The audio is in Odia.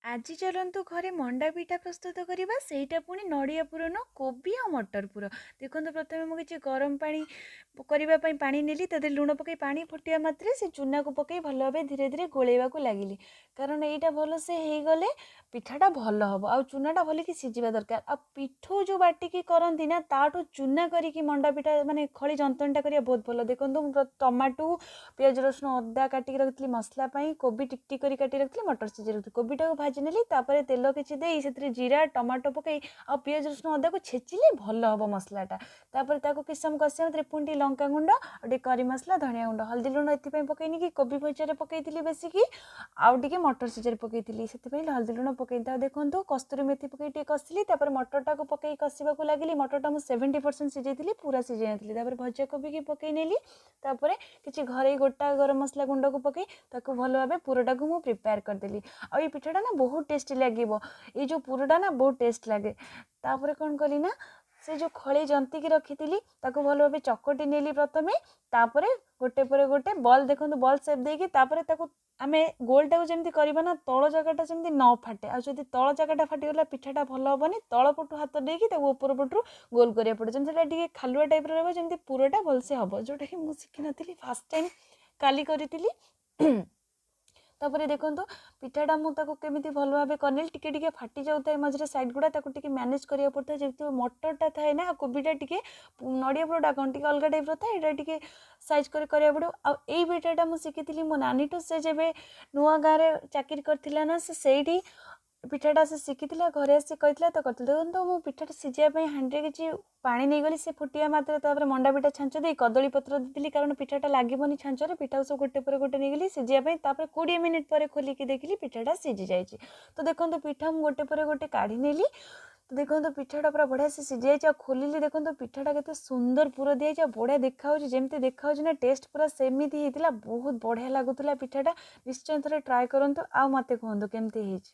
ଆଜି ଚାଲନ୍ତୁ ଘରେ ମଣ୍ଡା ପିଠା ପ୍ରସ୍ତୁତ କରିବା, ସେଇଟା ପୁଣି ନଡ଼ିଆ ପୁର ନ କୋବି ଆଉ ମଟର ପୁର। ଦେଖନ୍ତୁ ପ୍ରଥମେ ମୁଁ କିଛି ଗରମ ପାଣି କରିବା ପାଇଁ ପାଣି ନେଲି, ତା ଦେହରେ ଲୁଣ ପକାଇ ପାଣି ଫୁଟିବା ମାତ୍ରେ ସେ ଚୁନାକୁ ପକାଇ ଭଲ ଭାବେ ଧୀରେ ଧୀରେ ଗୋଳେଇବାକୁ ଲାଗିଲି। କାରଣ ଏଇଟା ଭଲସେ ହେଇଗଲେ ପିଠାଟା ଭଲ ହେବ, ଆଉ ଚୁନାଟା ଭଲକି ସିଝିବା ଦରକାର। ଆଉ ପିଠଉ ଯେଉଁ ବାଟିକି କରନ୍ତି ନା, ତାଠୁ ଚୁନା କରିକି ମଣ୍ଡା ପିଠା ମାନେ ଖଳି ଯନ୍ତଣୀଟା କରିବା ବହୁତ ଭଲ। ଦେଖନ୍ତୁ ମୁଁ ଟମାଟୋ, ପିଆଜ ରସୁଣ ଅଦା କାଟିକି ରଖିଥିଲି ମସଲା ପାଇଁ, କୋବି ଟିକ୍ ଟିକ୍ କରି କାଟି ରଖିଥିଲି, ମଟର ସିଝେଇ ରଖିଥିଲି। କୋବିଟାକୁ ଭାଜି ନେଲି, ତାପରେ ତେଲ କିଛି ଦେଇ ସେଥିରେ ଜିରା ଟମାଟୋ ପକାଇ ଆଉ ପିଆଜ ରସୁଣ ଅଦାକୁ ଛେଚିଲେ ଭଲ ହେବ ମସଲାଟା। ତାପରେ ତାକୁ କିଛି ସମୟ କଷିବା ଭିତରେ ପୁଣି ଟିକେ ଲଙ୍କାଗୁଣ୍ଡ ଆଉ ଟିକେ କରି ମସଲା, ଧନିଆ ଗୁଣ୍ଡ, ହଳଦୀ ଲୁଣ ଏଥିପାଇଁ ପକାଇନି କି କୋବି ଭଜାରେ ପକାଇଥିଲି ବେଶିକି, ଆଉ ଟିକେ ମଟର ସିଝାରେ ପକାଇଥିଲି, ସେଥିପାଇଁ ହଳଦୀ ଲୁଣ ପକାଇଥିଲି। ଆଉ ଦେଖନ୍ତୁ କସ୍ତୁରୀ ମେଥି ପକାଇ ଟିକେ କଷିଲି, ତାପରେ ମଟରଟାକୁ ପକାଇ କଷିବାକୁ ଲାଗିଲି। ମଟରଟା ମୁଁ 70% ସିଝେଇଥିଲି, ପୁରା ସିଝେଇ ନଥିଲି। ତାପରେ ଭଜା କୋବିକି ପକାଇ ନେଲି, ତାପରେ କିଛି ଘରୋଇ ଗୋଟା ଗରମ ମସଲା ଗୁଣ୍ଡକୁ ପକାଇ ତାକୁ ଭଲ ଭାବେ ପୁରଟାକୁ ମୁଁ ପ୍ରିପେୟାର କରିଦେଲି। ଆଉ ଏଇ ପିଠାଟା ନା ବହୁତ ଟେଷ୍ଟି ଲାଗିବ, ଏଇ ଯେଉଁ ପୁରଟା ନା ବହୁତ ଟେଷ୍ଟ ଲାଗେ। ତାପରେ କ'ଣ କଲି ନା, ସେ ଯେଉଁ ଖଳି ଜନ୍ତିକି ରଖିଥିଲି ତାକୁ ଭଲ ଭାବେ ଚକଟି ନେଲି ପ୍ରଥମେ, ତାପରେ ଗୋଟେ ପରେ ଗୋଟେ ବଲ୍, ଦେଖନ୍ତୁ ବଲ୍ ସେପ୍ ଦେଇକି, ତାପରେ ତାକୁ ଆମେ ଗୋଲଟାକୁ ଯେମିତି କରିବା ନା, ତଳ ଜାଗାଟା ଯେମିତି ନ ଫାଟେ। ଆଉ ଯଦି ତଳ ଜାଗାଟା ଫାଟିଗଲା ପିଠାଟା ଭଲ ହେବନି। ତଳ ପଟୁ ହାତ ଦେଇକି ତାକୁ ଉପର ପଟରୁ ଗୋଲ କରିବାକୁ ପଡ଼େ, ଯେମିତି ସେଟା ଟିକେ ଖାଲୁଆ ଟାଇପ୍ର ରହିବ, ଯେମିତି ପୁରଟା ଭଲସେ ହେବ, ଯେଉଁଟାକି ମୁଁ ଶିଖିନଥିଲି, ଫାର୍ଷ୍ଟ ଟାଇମ୍ କାଲି କରିଥିଲି। ତାପରେ ଦେଖନ୍ତୁ ପିଠାଟା ମୁଁ ତାକୁ କେମିତି ଭଲ ଭାବେ କରିନେଲି, ଟିକେ ଟିକେ ଫାଟି ଯାଉଥାଏ ମଝିରେ ସାଇଡ଼୍ ଗୁଡ଼ା, ତାକୁ ଟିକେ ମ୍ୟାନେଜ୍ କରିବାକୁ ପଡ଼ିଥାଏ। ଯେହେତୁ ମଟରଟା ଥାଏ ନା, କୋବିଟା ଟିକେ ନଡ଼ିଆ ପୁରଟା କ'ଣ ଟିକେ ଅଲଗା ଟାଇପ୍ର ଥାଏ, ଏଇଟା ଟିକେ ସାଇଜ୍ କରି କରିବାକୁ ପଡ଼ିବ। ଆଉ ଏଇ ପିଠାଟା ମୁଁ ଶିଖିଥିଲି ମୋ ନାନୀଠୁ। ସେ ଯେବେ ନୂଆ ଗାଁରେ ଚାକିରି କରିଥିଲା ନା, ସେ ସେଇଠି ପିଠାଟା ସେ ଶିଖିଥିଲା, ଘରେ ଆସି କହିଥିଲା ତ କରିଥିଲି। ଦେଖନ୍ତୁ ମୁଁ ପିଠାଟା ସିଝିବା ପାଇଁ ହାଣ୍ଡିରେ କିଛି ପାଣି ନେଇଗଲି, ସେ ଫୁଟିବା ମାତ୍ରେ ତାପରେ ମଣ୍ଡା ପିଠା ଛାଞ୍ଚ ଦେଇ କଦଳୀ ପତ୍ର ଦେଇଥିଲି, କାରଣ ପିଠାଟା ଲାଗିବନି ଛାଞ୍ଚରେ। ପିଠାକୁ ସବୁ ଗୋଟେ ପରେ ଗୋଟେ ନେଇଗଲି ସିଝିବା ପାଇଁ, ତାପରେ 20 ମିନିଟ୍ ପରେ ଖୋଲିକି ଦେଖିଲି ପିଠାଟା ସିଝି ଯାଇଛି। ତ ଦେଖନ୍ତୁ ପିଠା ମୁଁ ଗୋଟେ ପରେ ଗୋଟେ କାଢ଼ି ନେଲି। ତ ଦେଖନ୍ତୁ ପିଠାଟା ପୁରା ବଢ଼ିଆ ସେ ସିଝି ଯାଇଛି। ଆଉ ଖୋଲିଲି, ଦେଖନ୍ତୁ ପିଠାଟା କେତେ ସୁନ୍ଦର ପୁର ଦିଆଯାଇଛି, ଆଉ ବଢ଼ିଆ ଦେଖାହେଉଛି, ଯେମିତି ଦେଖାହେଉଛି ନା ଟେଷ୍ଟ ପୁରା ସେମିତି ହେଇଥିଲା। ବହୁତ ବଢ଼ିଆ ଲାଗୁଥିଲା ପିଠାଟା। ନିଶ୍ଚୟ ଥରେ ଟ୍ରାଏ କରନ୍ତୁ, ଆଉ ମୋତେ କୁହନ୍ତୁ କେମିତି ହେଇଛି।